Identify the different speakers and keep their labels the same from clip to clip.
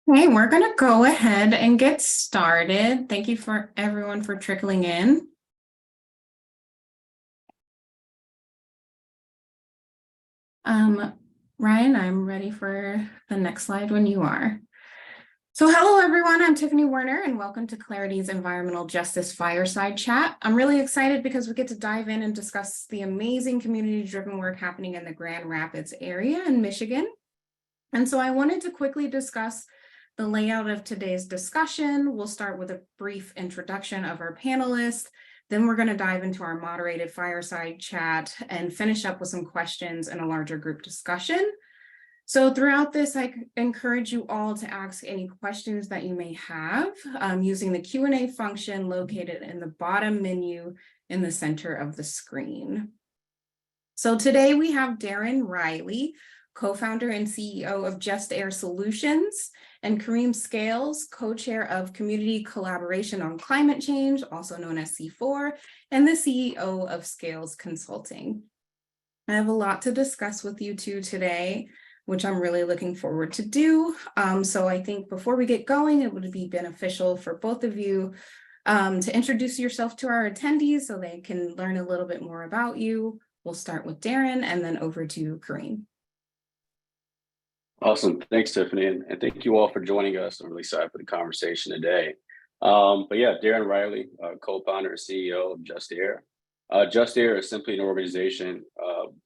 Speaker 1: Okay, we're going to go ahead and get started. Thank you for everyone for trickling in. Ryan, I'm ready for the next slide when you are. So hello, everyone. I'm Tiffany Werner, and welcome to Clarity's Environmental Justice Fireside Chat. I'm really excited because we get to dive in and discuss the amazing community-driven work happening in the Grand Rapids area in Michigan. And so I wanted to quickly discuss the layout of today's discussion. We'll start with a brief introduction of our panelists. Then we're going to dive into our moderated fireside chat and finish up with some questions and a larger group discussion. So throughout this, I encourage you all to ask any questions that you may have using the Q&A function located in the bottom menu in the center of the screen. So today we have Darren Riley, co-founder and CEO of JustAir Solutions, and Kareem Scales, co-chair of Community Collaboration on Climate Change, also known as C4, and the CEO of Scales Consulting. I have a lot to discuss with you two today, which I'm really looking forward to do. So I think before we get going, it would be beneficial for both of you to introduce yourself to our attendees so they can learn a little bit more about you. We'll start with Darren and then over to Kareem.
Speaker 2: Awesome. Thanks, Tiffany. And thank you all for joining us. I'm really excited for the conversation today. But yeah, Darren Riley, co-founder and CEO of JustAir. JustAir is simply an organization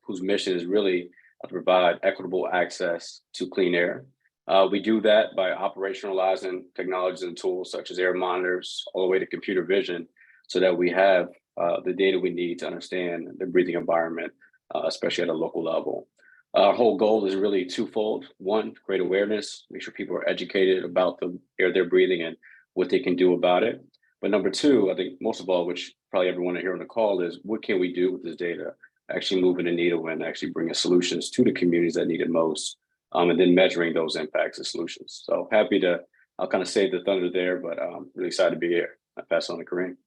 Speaker 2: whose mission is really to provide equitable access to clean air. We do that by operationalizing technologies and tools such as air monitors, all the way to computer vision, so that we have the data we need to understand the breathing environment, especially at a local level. Our whole goal is really twofold. One, create awareness, make sure people are educated about the air they're breathing and what they can do about it. But number two, I think most of all, which probably everyone here on the call, is what can we do with this data, actually moving the needle and actually bringing solutions to the communities that need it most, and then measuring those impacts and solutions. So happy to, I'll kind of save the thunder there, but I'm really excited to be here. I pass on to Kareem.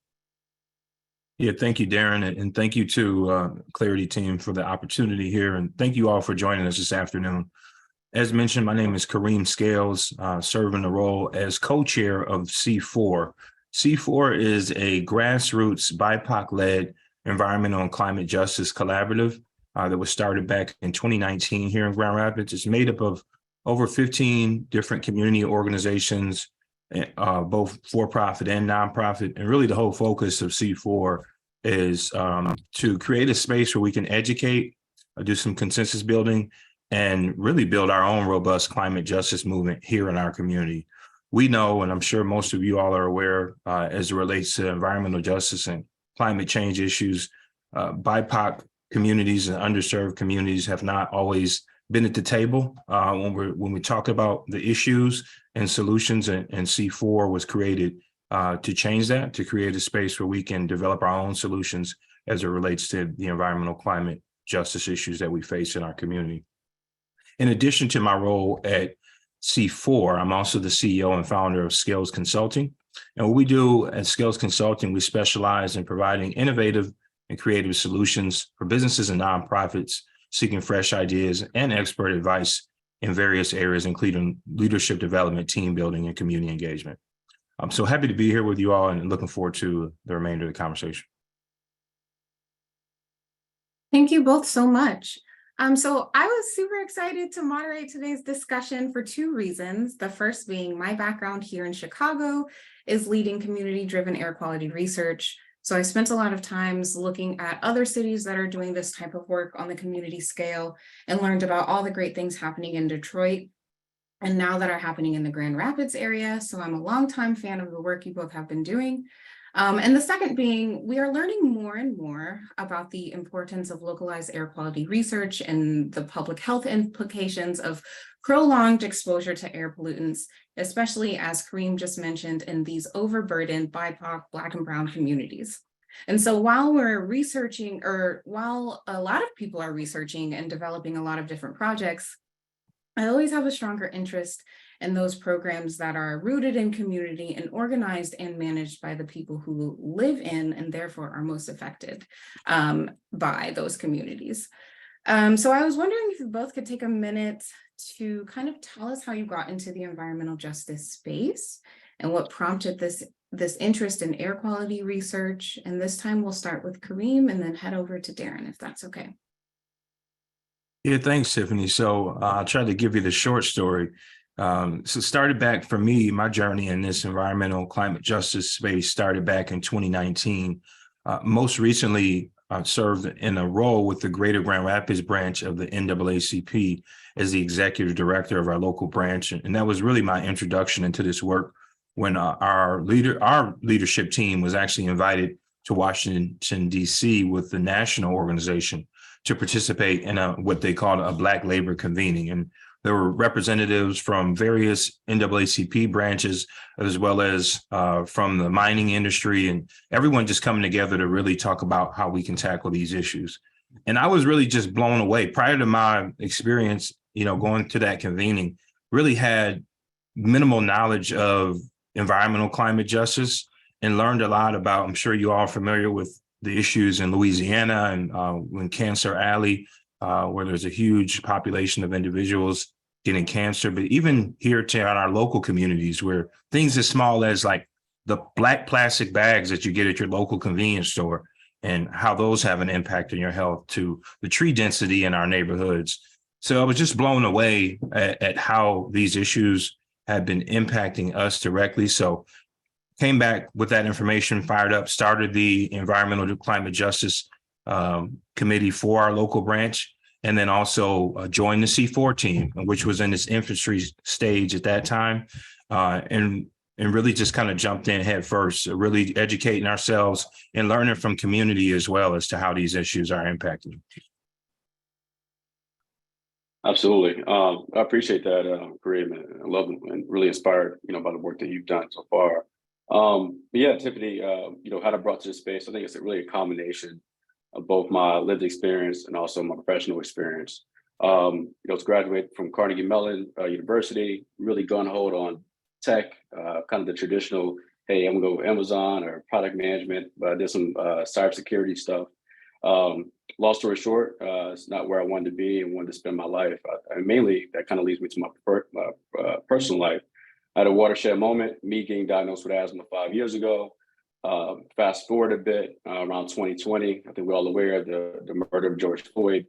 Speaker 3: Yeah, thank you, Darren, and thank you to Clarity team for the opportunity here, and thank you all for joining us this afternoon. As mentioned, my name is Kareem Scales, serving the role as co-chair of C4. C4 is a grassroots BIPOC-led environmental and climate justice collaborative that was started back in 2019 here in Grand Rapids. It's made up of over 15 different community organizations, both for-profit and nonprofit. And really the whole focus of C4 is to create a space where we can educate, do some consensus building, and really build our own robust climate justice movement here in our community. We know, and I'm sure most of you all are aware, as it relates to environmental justice and climate change issues, BIPOC communities and underserved communities have not always been at the table when we talk about the issues and solutions, and C4 was created to change that, to create a space where we can develop our own solutions as it relates to the environmental climate justice issues that we face in our community. In addition to my role at C4, I'm also the CEO and founder of Scales Consulting. And what we do at Scales Consulting, we specialize in providing innovative and creative solutions for businesses and nonprofits seeking fresh ideas and expert advice in various areas, including leadership development, team building, and community engagement. I'm so happy to be here with you all and looking forward to the remainder of the conversation.
Speaker 1: Thank you both so much. So I was super excited to moderate today's discussion for two reasons. The first being my background here in Chicago is leading community-driven air quality research. So I spent a lot of times looking at other cities that are doing this type of work on the community scale and learned about all the great things happening in Detroit and now that are happening in the Grand Rapids area. So I'm a longtime fan of the work you both have been doing. And the second being, we are learning more and more about the importance of localized air quality research and the public health implications of prolonged exposure to air pollutants, especially as Kareem just mentioned, in these overburdened BIPOC, Black and Brown communities. And so while we're researching, or while a lot of people are researching and developing a lot of different projects, I always have a stronger interest in those programs that are rooted in community and organized and managed by the people who live in and therefore are most affected by those communities. So I was wondering if you both could take a minute to kind of tell us how you got into the environmental justice space and what prompted this interest in air quality research. And this time we'll start with Kareem and then head over to Darren, if that's okay.
Speaker 3: Yeah, thanks, Tiffany. So I'll try to give you the short story. So it started back for me, my journey in this environmental climate justice space started back in 2019. Most recently, I served in a role with the Greater Grand Rapids branch of the NAACP as the executive director of our local branch. And that was really my introduction into this work when our leadership team was actually invited to Washington, D.C. with the national organization to participate in what they called a Black Labor Convening. And there were representatives from various NAACP branches, as well as from the mining industry, and everyone just coming together to really talk about how we can tackle these issues. And I was really just blown away. Prior to my experience, going to that convening, really had minimal knowledge of environmental climate justice and learned a lot about, I'm sure you all are familiar with the issues in Louisiana and in Cancer Alley, where there's a huge population of individuals getting cancer, but even here in our local communities where things as small as like the black plastic bags that you get at your local convenience store and how those have an impact on your health, to the tree density in our neighborhoods. So I was just blown away at how these issues have been impacting us directly. So came back with that information, fired up, started the Environmental Climate Justice Committee for our local branch, and then also joined the C4 team, which was in its infancy stage at that time, and really just kind of jumped in head first, really educating ourselves and learning from community as well as to how these issues are impacting.
Speaker 2: Absolutely. I appreciate that, Kareem. I love and really inspired, by the work that you've done so far. But yeah, Tiffany, how I brought to the space, I think it's really a combination of both my lived experience and also my professional experience. It's graduated from Carnegie Mellon University, really gun-ho on tech, kind of the traditional, hey, I'm gonna go Amazon or product management, but I did some cybersecurity stuff. Long story short, it's not where I wanted to be and wanted to spend my life. And mainly that kind of leads me to my personal life. I had a watershed moment, me getting diagnosed with asthma 5 years ago. Fast forward a bit, around 2020, I think we're all aware of the murder of George Floyd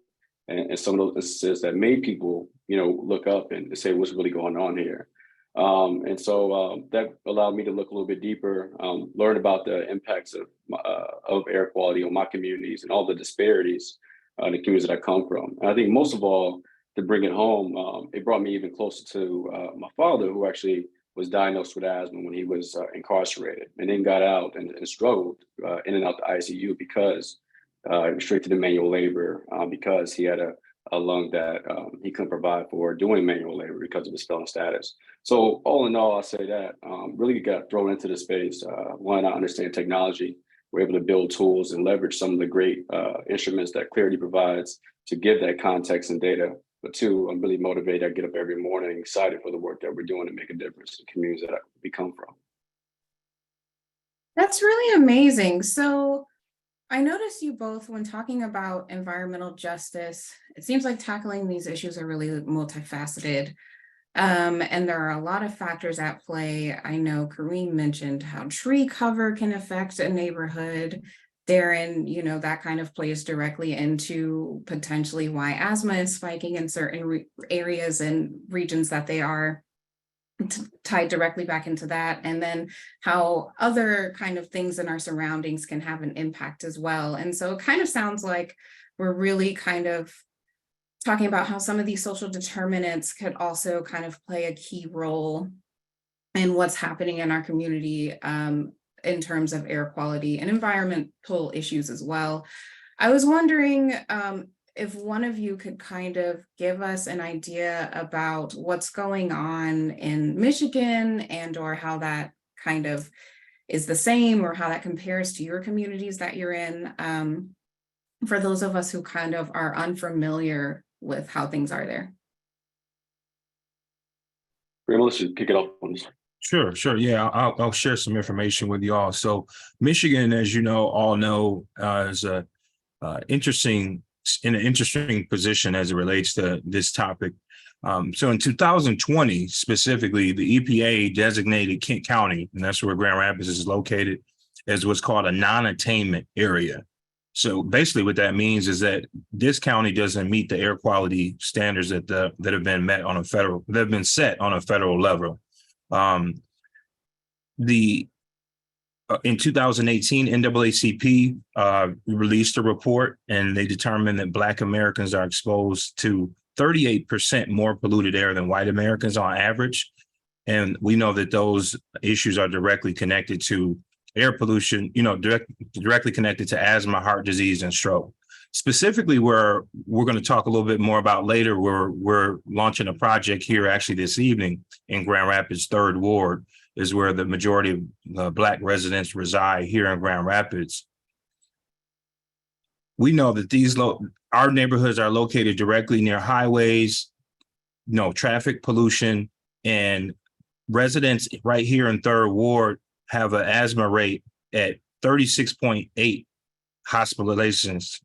Speaker 2: and some of those instances that made people, look up and say, what's really going on here? And so that allowed me to look a little bit deeper, learn about the impacts of air quality on my communities and all the disparities in the communities that I come from. And I think most of all, to bring it home, it brought me even closer to my father, who actually was diagnosed with asthma when he was incarcerated, and then got out and struggled in and out the ICU because restricted to manual labor, because he had a lung that he couldn't provide for doing manual labor because of his felon status. So all in all, I say that really got thrown into the space. One, I understand technology. We're able to build tools and leverage some of the great instruments that Clarity provides to give that context and data. But two, I'm really motivated. I get up every morning, excited for the work that we're doing to make a difference in the communities that we come from.
Speaker 1: That's really amazing. So I noticed you both, when talking about environmental justice, it seems like tackling these issues are really multifaceted. And there are a lot of factors at play. I know Kareem mentioned how tree cover can affect a neighborhood. Darren, that kind of plays directly into potentially why asthma is spiking in certain areas and regions that they are tied directly back into that. And then how other kind of things in our surroundings can have an impact as well. And so it kind of sounds like we're really kind of talking about how some of these social determinants could also kind of play a key role in what's happening in our community in terms of air quality and environmental issues as well. I was wondering if one of you could kind of give us an idea about what's going on in Michigan and or how that kind of is the same or how that compares to your communities that you're in, for those of us who kind of are unfamiliar with how things are there.
Speaker 2: Let's just kick it off on this.
Speaker 3: Sure. Yeah, I'll share some information with you all. So Michigan, as you all know, is a interesting in an interesting position as it relates to this topic. So in 2020, specifically, the EPA designated Kent County, and that's where Grand Rapids is located, as what's called a non-attainment area. So basically what that means is that this county doesn't meet the air quality standards that have been met on that have been set on a federal level. In 2018, NAACP released a report, and they determined that Black Americans are exposed to 38% more polluted air than white Americans on average. And we know that those issues are directly connected to air pollution, directly connected to asthma, heart disease, and stroke. Specifically, where we're going to talk a little bit more about later, we're launching a project here actually this evening in Grand Rapids 3rd Ward, is where the majority of Black residents reside here in Grand Rapids. We know that our neighborhoods are located directly near highways, traffic pollution, and residents right here in 3rd Ward have an asthma rate at 36.8 hospitalizations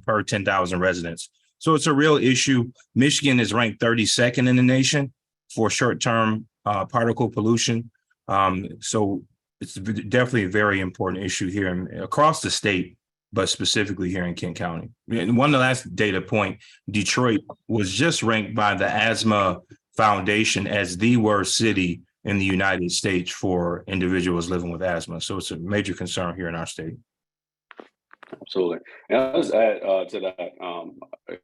Speaker 3: per 10,000 residents. So it's a real issue. Michigan is ranked 32nd in the nation for short-term particle pollution. So it's definitely a very important issue here across the state, but specifically here in Kent County. And one last data point, Detroit was just ranked by the Asthma Foundation as the worst city in the United States for individuals living with asthma. So it's a major concern here in our state.
Speaker 2: Absolutely. And I'll just add to that,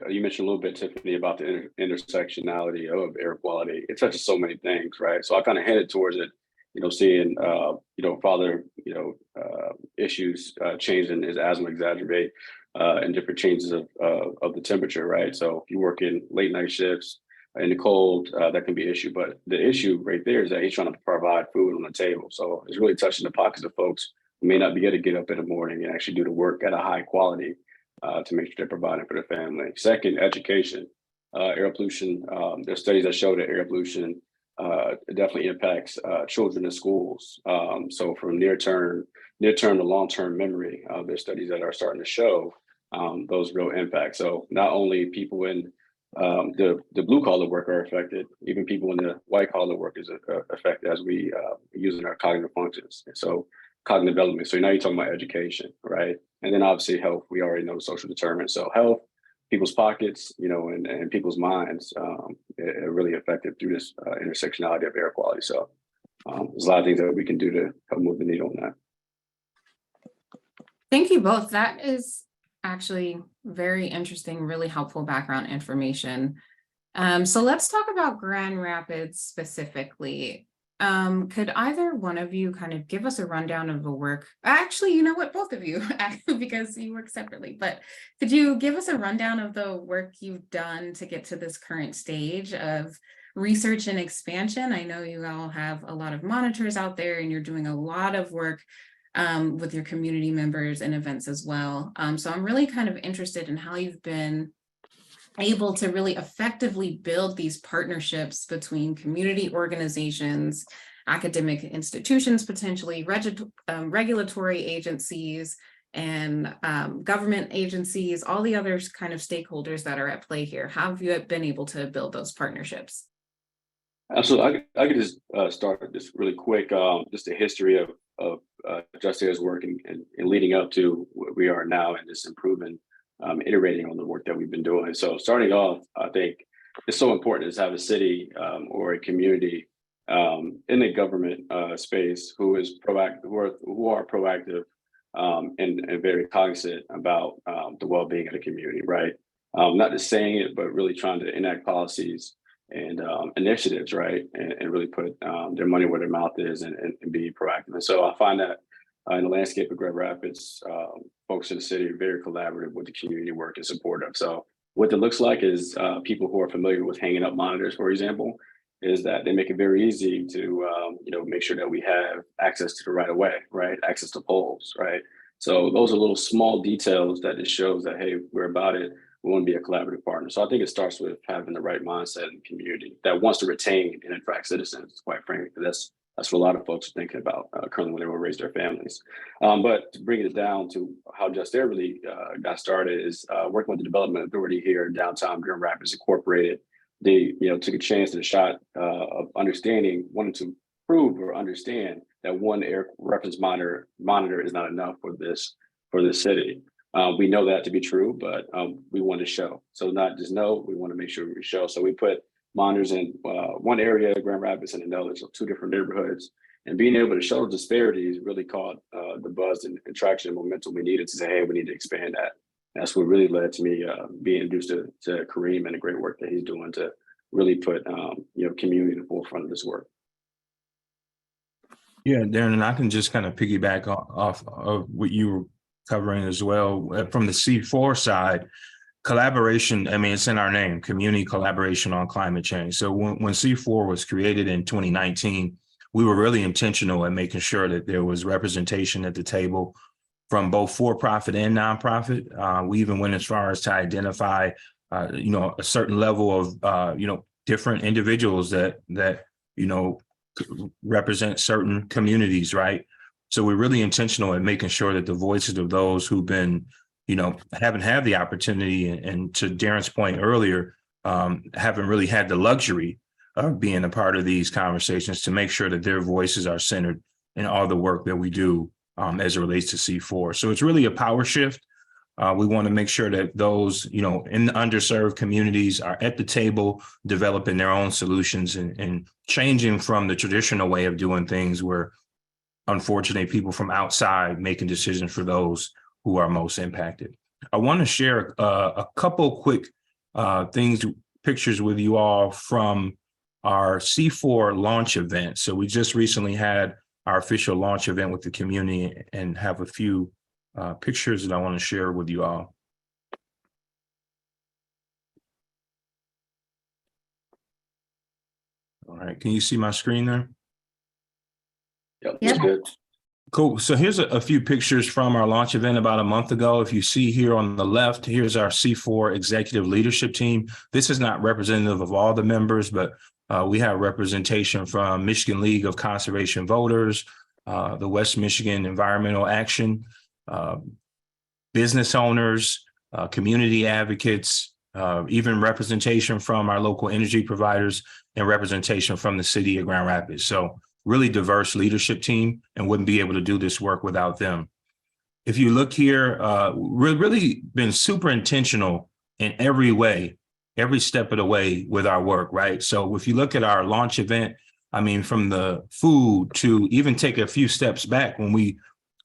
Speaker 2: you mentioned a little bit, Tiffany, about the intersectionality of air quality. It touches so many things, right? So I kind of headed towards it, seeing, father, issues changing his asthma exacerbate and different changes of the temperature, right? So if you work in late night shifts in the cold, that can be an issue. But the issue right there is that he's trying to provide food on the table. So it's really touching the pockets of folks who may not be able to get up in the morning and actually do the work at a high quality to make sure they're providing for their family. Second, education. Air pollution, there's studies that show that air pollution definitely impacts children in schools. So from near term to long-term memory, there's studies that are starting to show those real impacts. So not only people in the blue collar work are affected, even people in the white collar work is affected as we using our cognitive functions. So cognitive development. So now you're talking about education, right? And then obviously health, we already know social determinants. So health, people's pockets, and people's minds are really affected through this intersectionality of air quality. So there's a lot of things that we can do to help move the needle on that.
Speaker 1: Thank you both. That is actually very interesting, really helpful background information. So let's talk about Grand Rapids specifically. Could either one of you kind of give us a rundown of the work? Actually, you know what, both of you, because you work separately, but could you give us a rundown of the work you've done to get to this current stage of research and expansion? I know you all have a lot of monitors out there and you're doing a lot of work with your community members and events as well. So I'm really kind of interested in how you've been able to really effectively build these partnerships between community organizations, academic institutions, potentially regulatory agencies, and government agencies, all the other kind of stakeholders that are at play here. How have you been able to build those partnerships?
Speaker 2: Absolutely. I could just start this really quick, just the history of JustAir's work and leading up to where we are now and this improvement. Iterating on the work that we've been doing. So starting off, I think it's so important to have a city or a community in the government space who is proactive, who are proactive and very cognizant about the well-being of the community, right? Not just saying it, but really trying to enact policies and initiatives, right? And really put their money where their mouth is and be proactive. And so I find that in the landscape of Grand Rapids, folks in the city are very collaborative with the community work and supportive. So what that looks like is people who are familiar with hanging up monitors, for example, is that they make it very easy to make sure that we have access to the right of way, right? Access to poles, right? So those are little small details that just shows that, hey, we're about it. We want to be a collaborative partner. So I think it starts with having the right mindset in the community that wants to retain and attract citizens, quite frankly. That's That's what a lot of folks are thinking about currently when they will raise their families. But to bring it down to how JustAir really got started is working with the Development Authority here in downtown Grand Rapids Incorporated. They took a chance and a shot of wanting to prove or understand that one air reference monitor is not enough for this city. We know that to be true, but we want to show. So not just know, we want to make sure we show. So we put monitors in one area, Grand Rapids, and another, so 2 different neighborhoods. And being able to show disparities really caught the buzz and traction and momentum we needed to say, hey, we need to expand that. That's what really led to me being introduced to Kareem and the great work that he's doing to really put community in the forefront of this work.
Speaker 3: Yeah, Darren, and I can just kind of piggyback off of what you were covering as well. From the C4 side, collaboration, I mean, it's in our name, community collaboration on climate change. So when C4 was created in 2019, we were really intentional at making sure that there was representation at the table from both for-profit and nonprofit. We even went as far as to identify, a certain level of, different individuals that represent certain communities, right? So we're really intentional at making sure that the voices of those who've been, haven't had the opportunity, and to Darren's point earlier, haven't really had the luxury of being a part of these conversations, to make sure that their voices are centered in all the work that we do as it relates to C4. So it's really a power shift. We want to make sure that those, in the underserved communities are at the table, developing their own solutions and changing from the traditional way of doing things where, unfortunately, people from outside making decisions for those who are most impacted. I want to share a couple quick pictures with you all from our C4 launch event. So we just recently had our official launch event with the community and have a few pictures that I want to share with you all. All right, can you see my screen there?
Speaker 2: Yep, that's good.
Speaker 3: Cool. So here's a few pictures from our launch event about a month ago. If you see here on the left, here's our C4 executive leadership team. This is not representative of all the members, but we have representation from Michigan League of Conservation Voters, the West Michigan Environmental Action, business owners, community advocates, even representation from our local energy providers, and representation from the city of Grand Rapids. So really diverse leadership team, and wouldn't be able to do this work without them. If you look here, we've really been super intentional in every way, every step of the way with our work, right? So if you look at our launch event, I mean, from the food to even take a few steps back, when we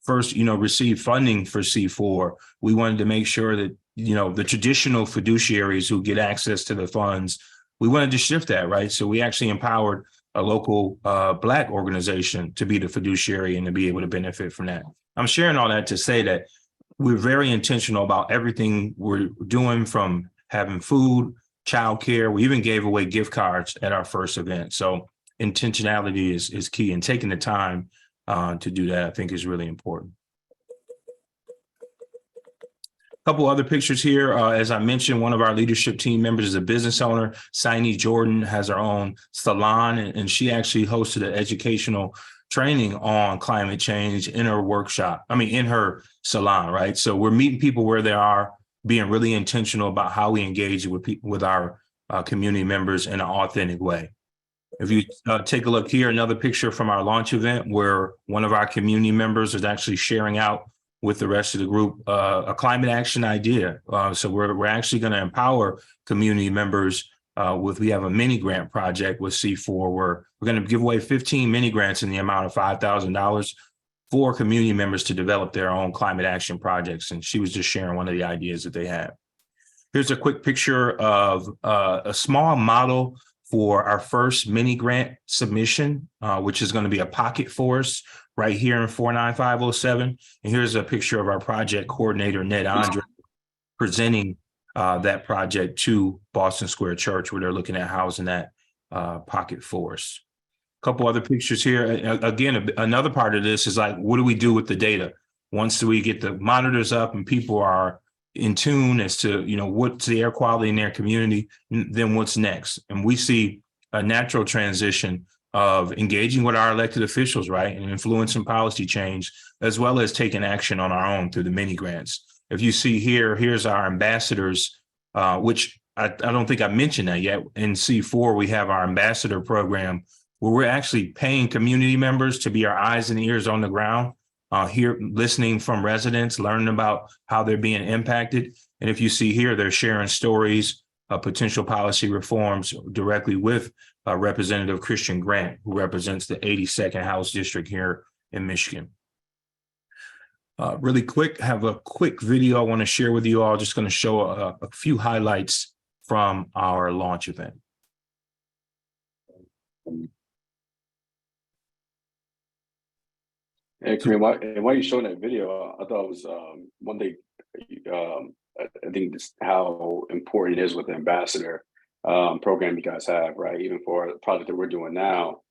Speaker 3: first, received funding for C4, we wanted to make sure that, the traditional fiduciaries who get access to the funds, we wanted to shift that, right? So we actually empowered a local Black organization to be the fiduciary and to be able to benefit from that. I'm sharing all that to say that we're very intentional about everything we're doing, from having food, childcare. We even gave away gift cards at our first event. So intentionality is key, and taking the time to do that, I think, is really important. A couple other pictures here. As I mentioned, one of our leadership team members is a business owner. Saini Jordan has her own salon, and she actually hosted an educational training on climate change in her in her salon, right? So we're meeting people where they are, being really intentional about how we engage with our community members in an authentic way. If you take a look here, another picture from our launch event where one of our community members is actually sharing out with the rest of the group a climate action idea. So we're actually going to empower community members we have a mini grant project with C4 where we're going to give away 15 mini grants in the amount of $5,000 for community members to develop their own climate action projects. And she was just sharing one of the ideas that they had. Here's a quick picture of a small model for our first mini grant submission, which is going to be a pocket forest right here in 49507. And here's a picture of our project coordinator, Ned Andre, presenting that project to Boston Square Church, where they're looking at housing that pocket forest. A couple other pictures here. Again, another part of this is like, what do we do with the data? Once we get the monitors up and people are in tune as to, what's the air quality in their community, then what's next? And we see a natural transition of engaging with our elected officials, right, and influencing policy change, as well as taking action on our own through the mini grants. If you see here, here's our ambassadors, which I don't think I mentioned that yet. In C4, we have our ambassador program where we're actually paying community members to be our eyes and ears on the ground, here listening from residents, learning about how they're being impacted. And if you see here, they're sharing stories of potential policy reforms directly with Representative Christian Grant, who represents the 82nd House District here in Michigan. Really quick, have a quick video I want to share with you all. Just going to show a few highlights from our launch event.
Speaker 2: Hey, Kareem, why are you showing that video? I thought it was one thing. I think just how important it is with the ambassador program you guys have, right? Even for the project that we're doing now,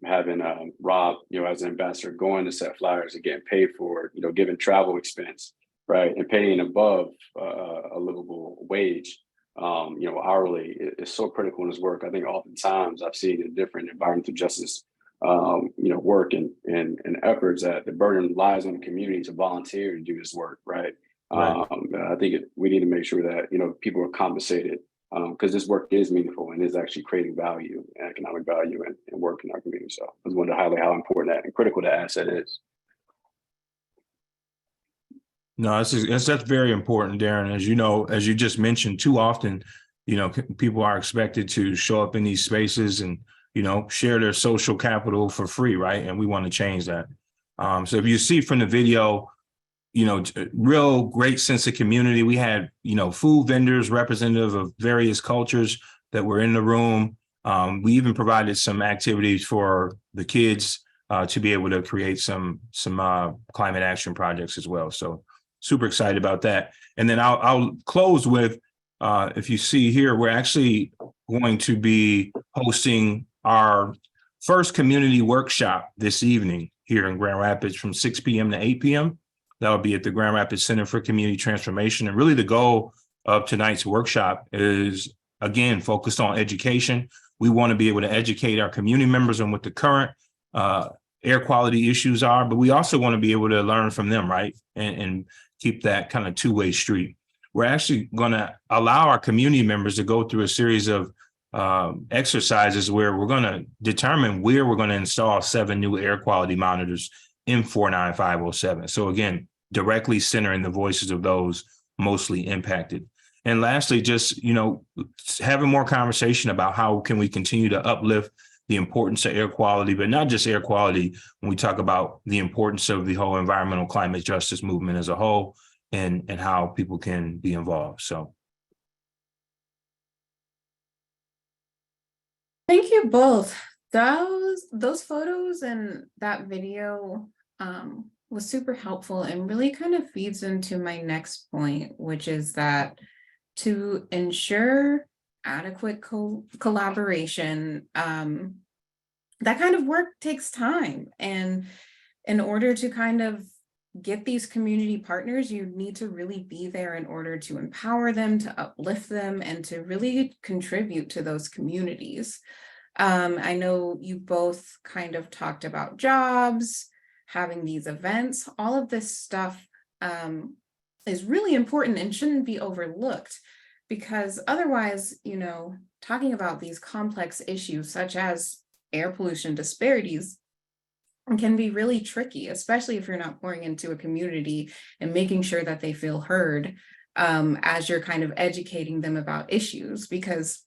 Speaker 2: having Rob, as an ambassador, going to set flyers and getting paid for it, giving travel expense, right, and paying above a livable wage, hourly is so critical in his work. I think oftentimes I've seen in different environmental justice work and efforts that the burden lies on the community to volunteer to do this work, right?
Speaker 3: Right.
Speaker 2: I think we need to make sure that people are compensated because this work is meaningful and is actually creating value, economic value, and work in our community. So I just wanted to highlight how important that and critical that asset is.
Speaker 3: No, that's very important, Darren. As you know, as you just mentioned, too often, people are expected to show up in these spaces and share their social capital for free, right? And we want to change that. So if you see from the video, real great sense of community. We had, food vendors, representative of various cultures that were in the room. We even provided some activities for the kids to be able to create some climate action projects as well. So super excited about that. And then I'll close with, if you see here, we're actually going to be hosting our first community workshop this evening here in Grand Rapids from 6 p.m. to 8 p.m. That'll be at the Grand Rapids Center for Community Transformation. And really the goal of tonight's workshop is, again, focused on education. We want to be able to educate our community members on what the current air quality issues are, but we also want to be able to learn from them, right? And keep that kind of two-way street. We're actually going to allow our community members to go through a series of exercises where we're going to determine where we're going to install 7 new air quality monitors in 49507. So again, directly centering the voices of those mostly impacted. And lastly, just, having more conversation about how can we continue to uplift the importance of air quality, but not just air quality, when we talk about the importance of the whole environmental climate justice movement as a whole and how people can be involved. So.
Speaker 1: Thank you both. Those photos and that video was super helpful and really kind of feeds into my next point, which is that to ensure adequate collaboration, that kind of work takes time. And in order to kind of get these community partners, you need to really be there in order to empower them, to uplift them, and to really contribute to those communities. I know you both kind of talked about jobs, having these events, all of this stuff is really important and shouldn't be overlooked, because otherwise, talking about these complex issues such as air pollution disparities can be really tricky, especially if you're not pouring into a community and making sure that they feel heard as you're kind of educating them about issues. Because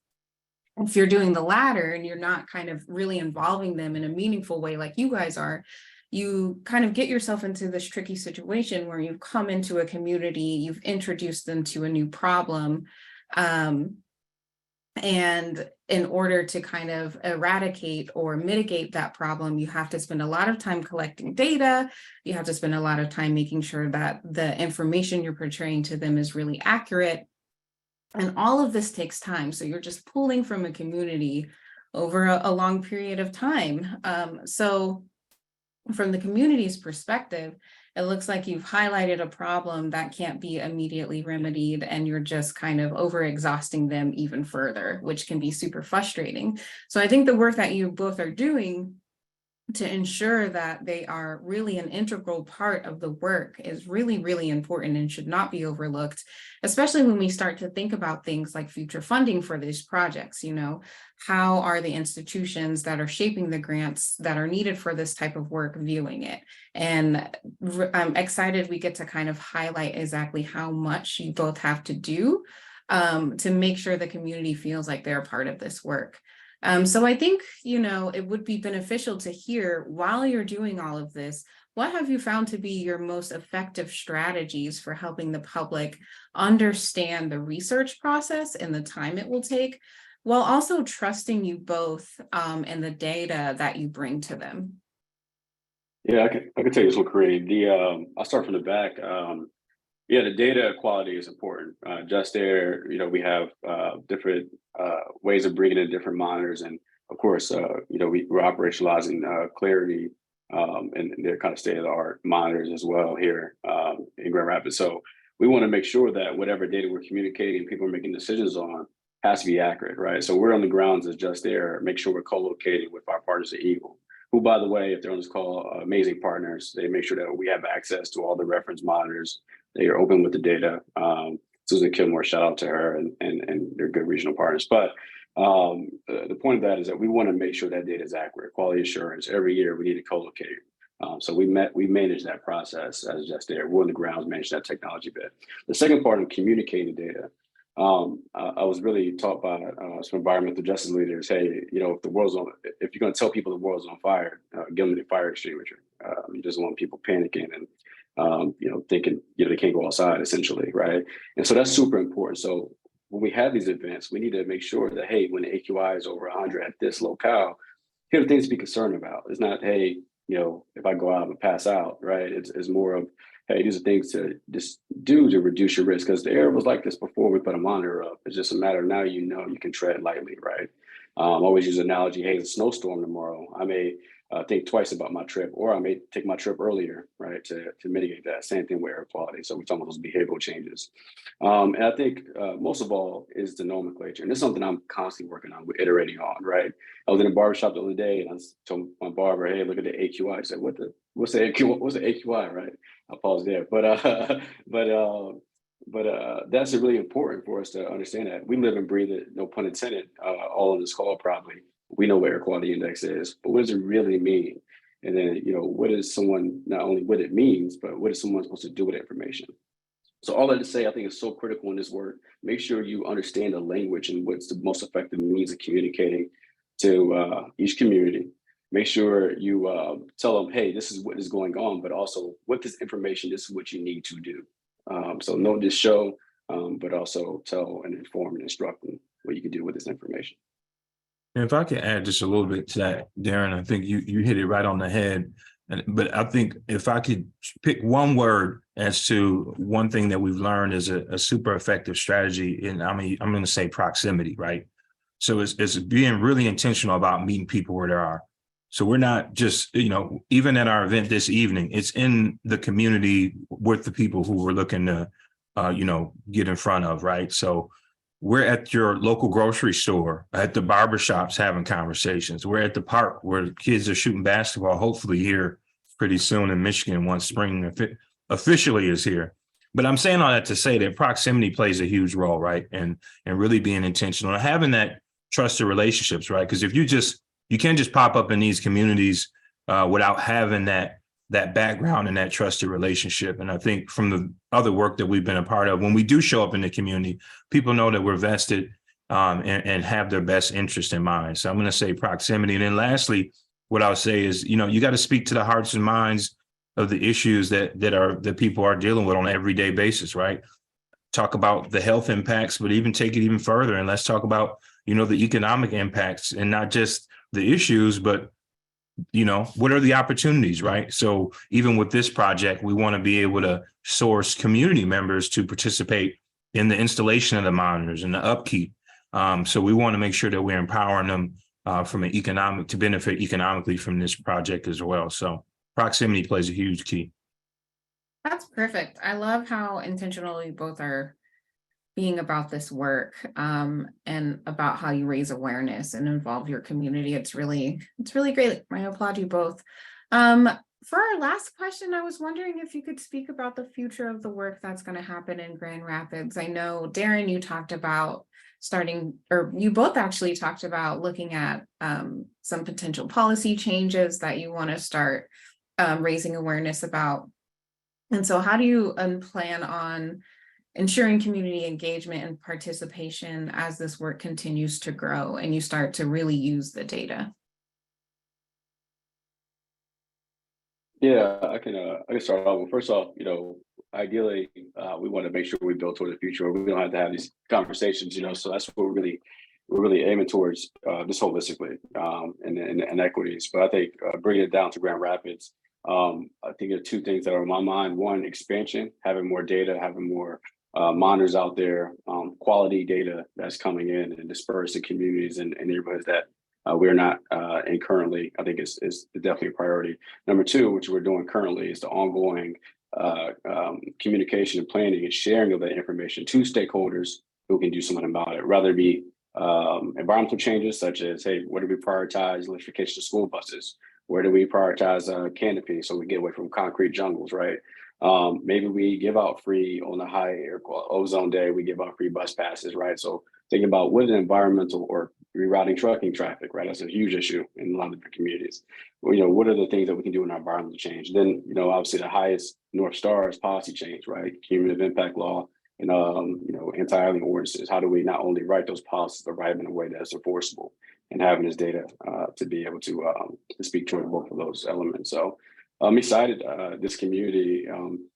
Speaker 1: if you're doing the latter and you're not kind of really involving them in a meaningful way like you guys are, you kind of get yourself into this tricky situation where you've come into a community, you've introduced them to a new problem, and in order to kind of eradicate or mitigate that problem, you have to spend a lot of time collecting data. You have to spend a lot of time making sure that the information you're portraying to them is really accurate. And all of this takes time. So you're just pulling from a community over a long period of time. So from the community's perspective, it looks like you've highlighted a problem that can't be immediately remedied, and you're just kind of over exhausting them even further, which can be super frustrating. So I think the work that you both are doing to ensure that they are really an integral part of the work is really, really important and should not be overlooked, especially when we start to think about things like future funding for these projects. You know, how are the institutions that are shaping the grants that are needed for this type of work viewing it? And I'm excited we get to kind of highlight exactly how much you both have to do to make sure the community feels like they're a part of this work. So I think, you know, it would be beneficial to hear, while you're doing all of this, what have you found to be your most effective strategies for helping the public understand the research process and the time it will take, while also trusting you both and the data that you bring to them?
Speaker 2: Yeah, I can tell you this one, Kareem. I'll start from the back. Yeah, the data quality is important. JustAir, we have different ways of bringing in different monitors, and of course, we're operationalizing Clarity and their kind of state-of-the-art monitors as well here in Grand Rapids. So we want to make sure that whatever data we're communicating, people are making decisions on, has to be accurate, right? So we're on the grounds as JustAir, make sure we're co-located with our partners at Eagle, who, by the way, if they're on this call, amazing partners. They make sure that we have access to all the reference monitors. They are open with the data. Susan Kilmore, shout out to her, and they're good regional partners. But the point of that is that we want to make sure that data is accurate. Quality assurance, every year we need to co-locate. So we manage that process as JustAir. We're on the grounds, manage that technology bit. The second part of communicating the data, I was really taught by some environmental justice leaders, hey, if you're going to tell people the world's on fire, give them the fire extinguisher. You just want people panicking and thinking, they can't go outside, essentially, right? And so that's super important. So when we have these events, we need to make sure that, hey, when the AQI is over 100 at this locale, here are things to be concerned about. It's not, hey, if I go out and pass out, right? It's more of, hey, these are things to just do to reduce your risk, because the air was like this before we put a monitor up. It's just a matter of now you can tread lightly, right? I always use the analogy, hey, it's a snowstorm tomorrow. I may think twice about my trip, or I may take my trip earlier, right, to mitigate that. Same thing with air quality. So we're talking about those behavioral changes. And I think most of all is the nomenclature. And this is something I'm constantly working on, we're iterating on, right? I was in a barbershop the other day and I told my barber, hey, look at the AQI. I said, what's the AQI, right? I paused there. But that's really important for us to understand that. We live and breathe it, no pun intended, all on this call probably. We know what air quality index is, but what does it really mean? And then, what is someone, not only what it means, but what is someone supposed to do with information? So all that to say, I think is so critical in this work. Make sure you understand the language and what's the most effective means of communicating to each community. Make sure you tell them, hey, this is what is going on, but also with this information, this is what you need to do. So not just show, but also tell and inform and instruct them what you can do with this information.
Speaker 3: And if I could add just a little bit to that, Darren, I think you hit it right on the head. But I think if I could pick one word as to one thing that we've learned is a super effective strategy, and I'm going to say proximity, right? So it's being really intentional about meeting people where they are. So we're not just, even at our event this evening, it's in the community with the people who we're looking to, get in front of, right? So we're at your local grocery store, at the barbershops having conversations. We're at the park where kids are shooting basketball, hopefully here pretty soon in Michigan once spring officially is here. But I'm saying all that to say that proximity plays a huge role, right? And really being intentional and having that trusted relationships, right? Because if you can't just pop up in these communities without having that background and that trusted relationship. And I think from the other work that we've been a part of, when we do show up in the community, people know that we're vested and have their best interest in mind. So I'm going to say proximity. And then lastly, what I'll say is, you got to speak to the hearts and minds of the issues that people are dealing with on an everyday basis, right? Talk about the health impacts, but even take it even further. And let's talk about, the economic impacts and not just the issues, but what are the opportunities, right? So even with this project, we want to be able to source community members to participate in the installation of the monitors and the upkeep. So we want to make sure that we're empowering them to benefit economically from this project as well. So proximity plays a huge key.
Speaker 1: That's perfect. I love how intentional you both are being about this work, and about how you raise awareness and involve your community. It's really great. I applaud you both. For our last question, I was wondering if you could speak about the future of the work that's going to happen in Grand Rapids. I know, Darren, you talked about starting, or you both actually talked about looking at some potential policy changes that you want to start raising awareness about. And so how do you plan on ensuring community engagement and participation as this work continues to grow and you start to really use the data?
Speaker 2: Yeah, I can start off. Well, first off, ideally, we want to make sure we build toward the future. We don't have to have these conversations, so that's what we're really aiming towards, this holistically, and equities. But I think bringing it down to Grand Rapids, I think there are two things that are on my mind. One, expansion, having more data, having more monitors out there, quality data that's coming in and dispersed in communities and neighborhoods that we're not in currently. I think is definitely a priority. Number two, which we're doing currently, is the ongoing communication and planning and sharing of that information to stakeholders who can do something about it, rather it be environmental changes such as, hey, where do we prioritize electrification of school buses? Where do we prioritize canopy so we get away from concrete jungles, right? Maybe we give out free on the high air ozone day, we give out free bus passes, right? So thinking about what is environmental or rerouting trucking traffic, right? That's a huge issue in a lot of the communities. Well, what are the things that we can do in our environmental change? Then, obviously the highest North Star is policy change, right? Cumulative impact law and, anti-aliasing ordinances. How do we not only write those policies, but write them in a way that's enforceable, and having this data to be able to speak toward both of those elements. So I'm excited, this community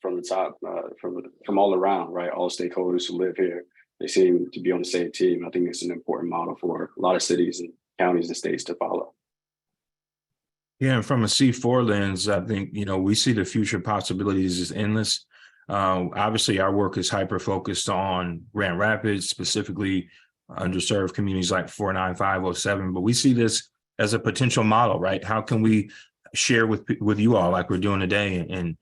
Speaker 2: from the top, from all around, right? All stakeholders who live here, they seem to be on the same team. I think it's an important model for a lot of cities and counties and states to follow.
Speaker 3: Yeah, and from a C4 lens, I think, we see the future possibilities as endless. Obviously, our work is hyper-focused on Grand Rapids, specifically underserved communities like 49507, but we see this as a potential model, right? How can we share with you all like we're doing today and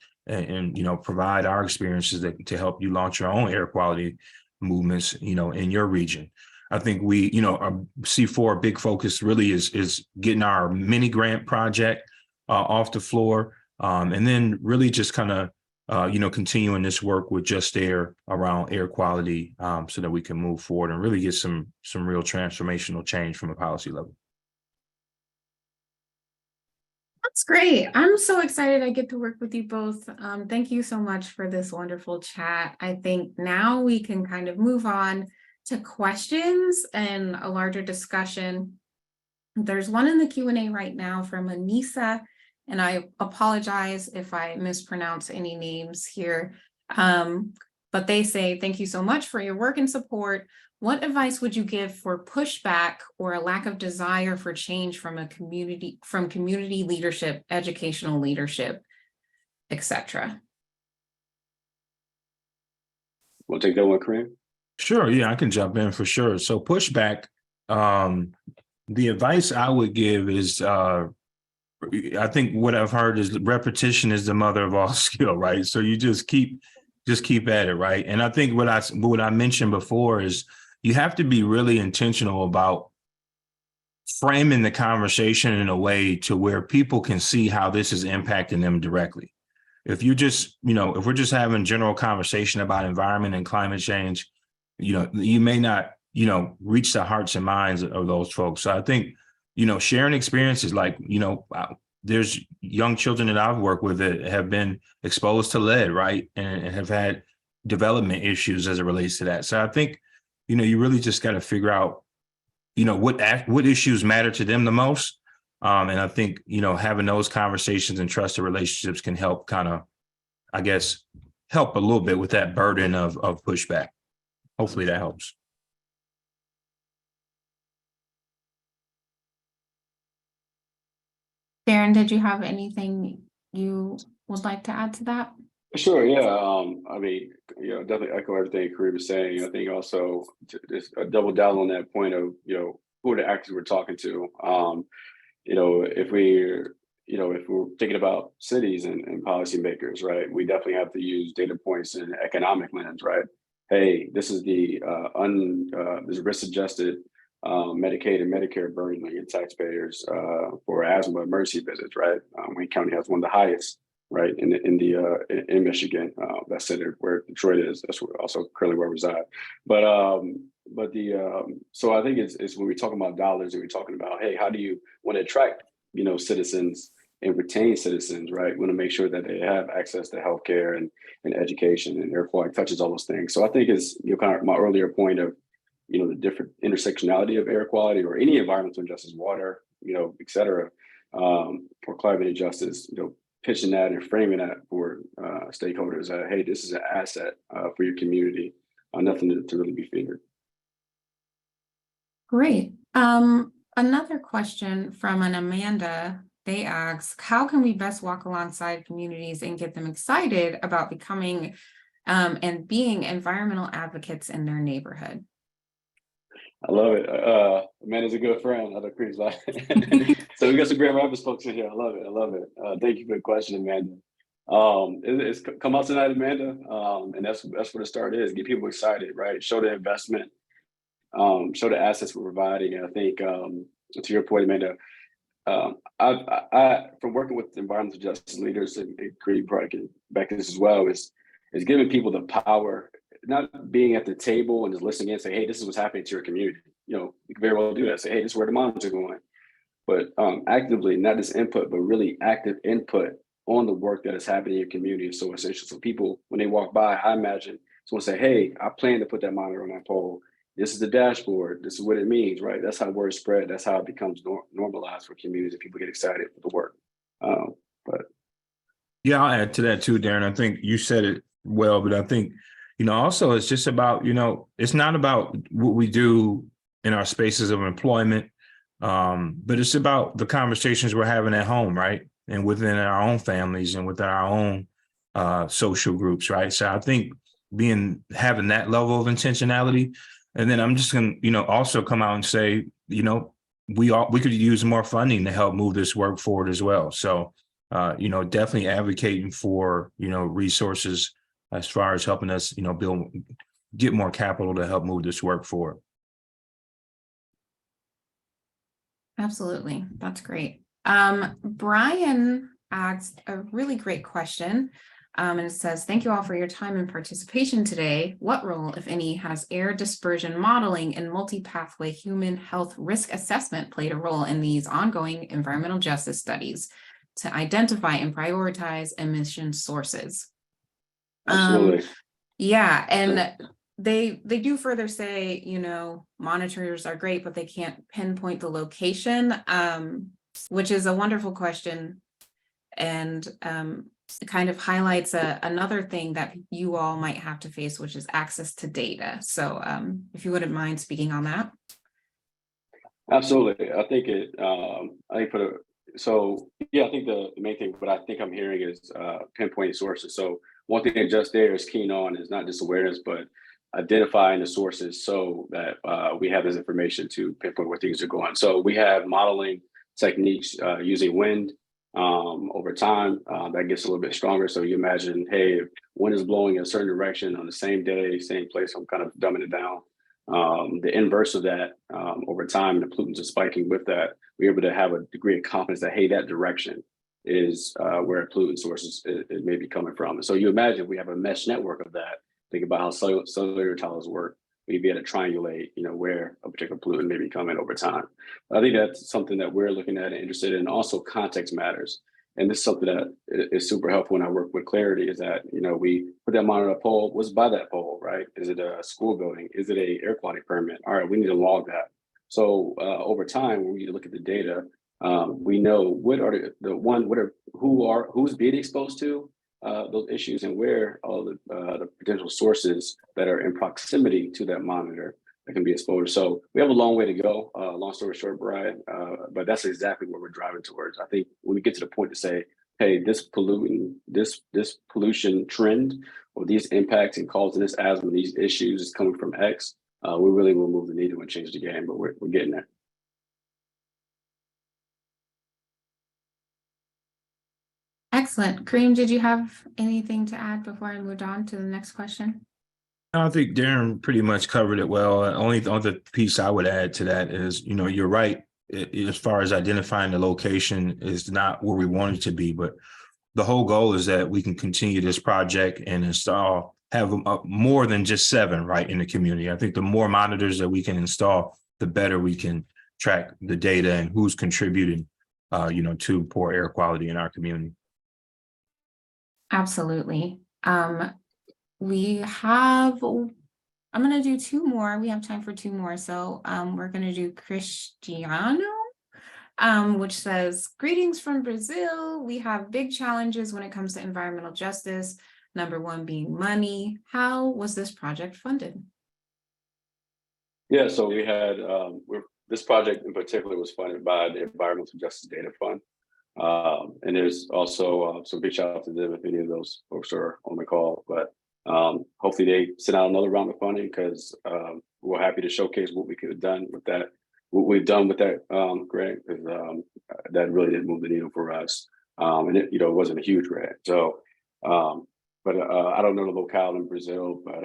Speaker 3: provide our experiences to help you launch your own air quality movements, in your region. I think our C4 big focus really is getting our mini grant project off the floor, and then really just kind of continuing this work with JustAir around air quality, so that we can move forward and really get some real transformational change from a policy level.
Speaker 1: That's great. I'm so excited I get to work with you both. Thank you so much for this wonderful chat. I think now we can kind of move on to questions and a larger discussion. There's one in the Q&A right now from Anissa, and I apologize if I mispronounce any names here. But they say, thank you so much for your work and support. What advice would you give for pushback or a lack of desire for change from community leadership, educational leadership, etc.?
Speaker 2: We'll take that one, Kareem.
Speaker 3: Sure, yeah, I can jump in for sure. So pushback, the advice I would give is, I think what I've heard is repetition is the mother of all skill, right? So you just keep at it, right? And I think what I mentioned before is you have to be really intentional about framing the conversation in a way to where people can see how this is impacting them directly. If you just, if we're just having general conversation about environment and climate change, you may not, reach the hearts and minds of those folks. So I think, sharing experiences like, there's young children that I've worked with that have been exposed to lead, right? And have had development issues as it relates to that. So I think, you really just got to figure out, what issues matter to them the most. And I think, having those conversations and trusted relationships can help kind of, I guess, help a little bit with that burden of pushback. Hopefully that helps.
Speaker 1: Darren, did you have anything you would like to add to that?
Speaker 2: Sure. Yeah. I mean, definitely echo everything Kareem was saying. I think also just double down on that point of, who are the actors we're talking to. If we're, if we're thinking about cities and policymakers, right, we definitely have to use data points in an economic lens, right? Hey, this is the this risk-adjusted Medicaid and Medicare burden on your taxpayers for asthma emergency visits, right? Wayne County has one of the highest, right, in Michigan. That's centered where Detroit is. That's also currently where I reside. So I think it's when we're talking about dollars and we're talking about, hey, how do you want to attract citizens and retain citizens, right? We want to make sure that they have access to healthcare and education, and air quality touches all those things. So I think it's kind of my earlier point of the different intersectionality of air quality or any environmental injustice, water, et cetera, for climate justice, pitching that and framing that for stakeholders that, hey, this is an asset for your community, nothing to really be feared.
Speaker 1: Great. Another question from an Amanda. They ask, how can we best walk alongside communities and get them excited about becoming and being environmental advocates in their neighborhood?
Speaker 2: I love it. Amanda's a good friend. Other Kareem's like, so we got some Grand Rapids folks in here. I love it. I love it. Thank you for the question, Amanda. It's come out tonight, Amanda, and that's what the start is. Get people excited, right? Show the investment, show the assets we're providing. And I think to your point, Amanda, I from working with environmental justice leaders and Kareem probably can back this as well, is giving people the power, not being at the table and just listening in and say, hey, this is what's happening to your community. You can very well do that. Say, hey, this is where the monitors are going. But actively, not just input, but really active input on the work that is happening in your community is so essential. So people, when they walk by, I imagine someone say, hey, I plan to put that monitor on that pole. This is the dashboard. This is what it means, right? That's how word spread. That's how it becomes normalized for communities and people get excited for the work.
Speaker 3: Yeah, I'll add to that too, Darren. I think you said it well, but I think, also it's just about, it's not about what we do in our spaces of employment, but it's about the conversations we're having at home, right? And within our own families and within our own social groups, right? So I think having that level of intentionality. And then I'm just going to, also come out and say, we could use more funding to help move this work forward as well. So, definitely advocating for, resources as far as helping us, get more capital to help move this work forward.
Speaker 1: Absolutely. That's great. Brian asked a really great question. And it says, thank you all for your time and participation today. What role, if any, has air dispersion modeling and multi-pathway human health risk assessment played a role in these ongoing environmental justice studies to identify and prioritize emission sources?
Speaker 2: Absolutely.
Speaker 1: Yeah, and they do further say, monitors are great, but they can't pinpoint the location, which is a wonderful question. And it kind of highlights another thing that you all might have to face, which is access to data. So if you wouldn't mind speaking on that.
Speaker 2: Absolutely. I think I think the main thing, what I think I'm hearing is pinpointing sources. So one thing that JustAir is keen on is not just awareness, but identifying the sources so that we have this information to pinpoint where things are going. So we have modeling techniques using wind. Over time, that gets a little bit stronger. So you imagine, hey, if wind is blowing in a certain direction on the same day, same place, I'm kind of dumbing it down. The inverse of that, over time, the pollutants are spiking with that. We're able to have a degree of confidence that, hey, that direction is where pollutant sources it may be coming from. And so you imagine we have a mesh network of that. Think about how cellular towers work. We'd be able to triangulate, where a particular pollutant may be coming over time. I think that's something that we're looking at and interested in. Also, context matters. And this is something that is super helpful when I work with Clarity is that, we put that monitor on a pole. What's by that pole, right? Is it a school building? Is it a air quality permit? All right, we need to log that. So over time, when we look at the data, we know what are who's being exposed to those issues and where all the potential sources that are in proximity to that monitor that can be exposed. So we have a long way to go. Long story short, Brian, but that's exactly what we're driving towards. I think when we get to the point to say, hey, this pollution trend or these impacts and causing this asthma, these issues is coming from X, we really will move the needle and change the game, but we're getting there.
Speaker 1: Excellent. Kareem, did you have anything to add before I moved on to the next question?
Speaker 3: I think Darren pretty much covered it well. Only the other piece I would add to that is, you're right. As far as identifying the location is not where we want it to be, but the whole goal is that we can continue this project and have more than just 7 right in the community. I think the more monitors that we can install, the better we can track the data and who's contributing, to poor air quality in our community.
Speaker 1: Absolutely. We have, I'm going to do 2 more. We have time for 2 more. So we're going to do Cristiano, which says, greetings from Brazil. We have big challenges when it comes to environmental justice. Number 1 being money. How was this project funded?
Speaker 2: Yeah, so we had this project in particular was funded by the Environmental Justice Data Fund. And there's also some big shout out to them if any of those folks are on the call. But hopefully they send out another round of funding because we're happy to showcase what we could have done with that, what we've done with that grant, because that really didn't move the needle for us. And it wasn't a huge grant. So but I don't know the locale in Brazil, but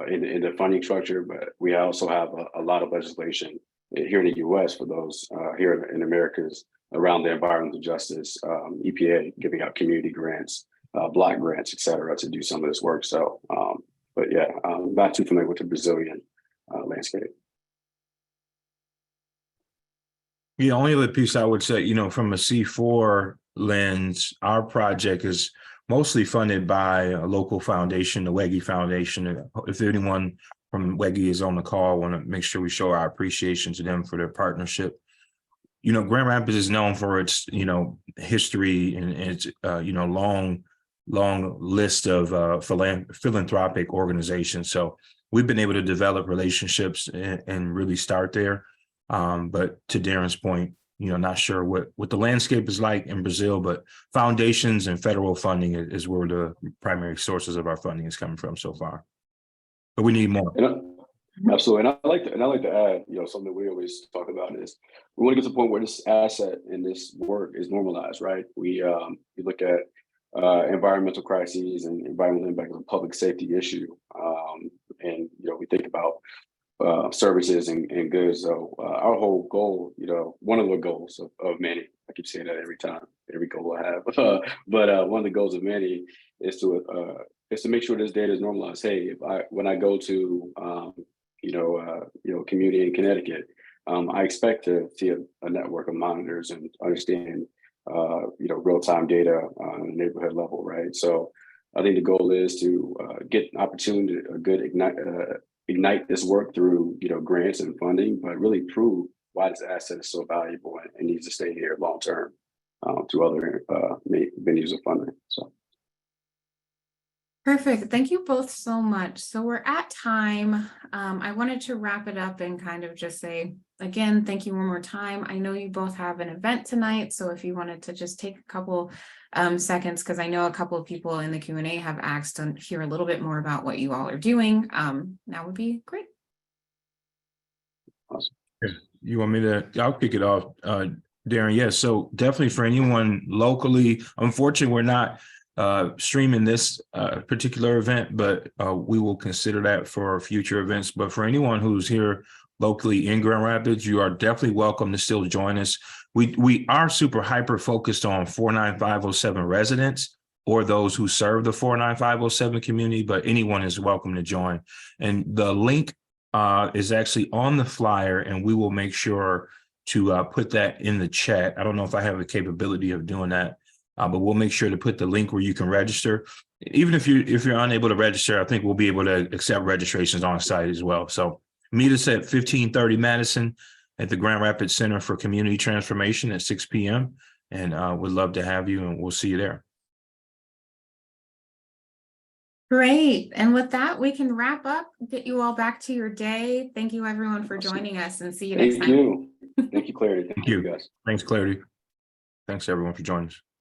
Speaker 2: in the funding structure, but we also have a lot of legislation here in the US for those here in Americas around the environmental justice, EPA giving out community grants, block grants, et cetera, to do some of this work. So, but yeah, I'm not too familiar with the Brazilian landscape.
Speaker 3: The only other piece I would say, from a C4 lens, our project is mostly funded by a local foundation, the Wege Foundation. If anyone from Wege is on the call, I want to make sure we show our appreciation to them for their partnership. Grand Rapids is known for its, history and its, long list of philanthropic organizations. So we've been able to develop relationships and really start there. But to Darren's point, not sure what the landscape is like in Brazil, but foundations and federal funding is where the primary sources of our funding is coming from so far. But we need more.
Speaker 2: Absolutely, and I like to add, something we always talk about is we want to get to the point where this asset and this work is normalized, right? We look at environmental crises and environmental impact as a public safety issue, and we think about services and goods. So our whole goal, one of the goals of many, I keep saying that every goal I have, but one of the goals of many is to make sure this data is normalized. Hey, when I go to community in Connecticut, I expect to see a network of monitors and understand real-time data on a neighborhood level, right? So I think the goal is to get an opportunity, a good ignite this work through grants and funding, but really prove why this asset is so valuable and needs to stay here long term to other venues of funding. So.
Speaker 1: Perfect. Thank you both so much. So we're at time. I wanted to wrap it up and kind of just say, again, thank you one more time. I know you both have an event tonight. So if you wanted to just take a couple seconds, because I know a couple of people in the Q&A have asked to hear a little bit more about what you all are doing. That would be great.
Speaker 2: Awesome.
Speaker 3: You want me to? I'll kick it off, Darren. Yes. So definitely for anyone locally, unfortunately, we're not streaming this particular event, but we will consider that for future events. But for anyone who's here locally in Grand Rapids, you are definitely welcome to still join us. We are super hyper focused on 49507 residents or those who serve the 49507 community, but anyone is welcome to join. And the link is actually on the flyer, and we will make sure to put that in the chat. I don't know if I have the capability of doing that. But we'll make sure to put the link where you can register. Even if you're unable to register, I think we'll be able to accept registrations on site as well. So meet us at 1530 Madison at the Grand Rapids Center for Community Transformation at 6 p.m. And we'd love to have you, and we'll see you there.
Speaker 1: Great. And with that, we can wrap up, get you all back to your day. Thank you, everyone, for joining us, and see you next time.
Speaker 2: Thank you, Clarity.
Speaker 3: Thank you,
Speaker 2: guys.
Speaker 3: Thanks, Clarity. Thanks, everyone, for joining us.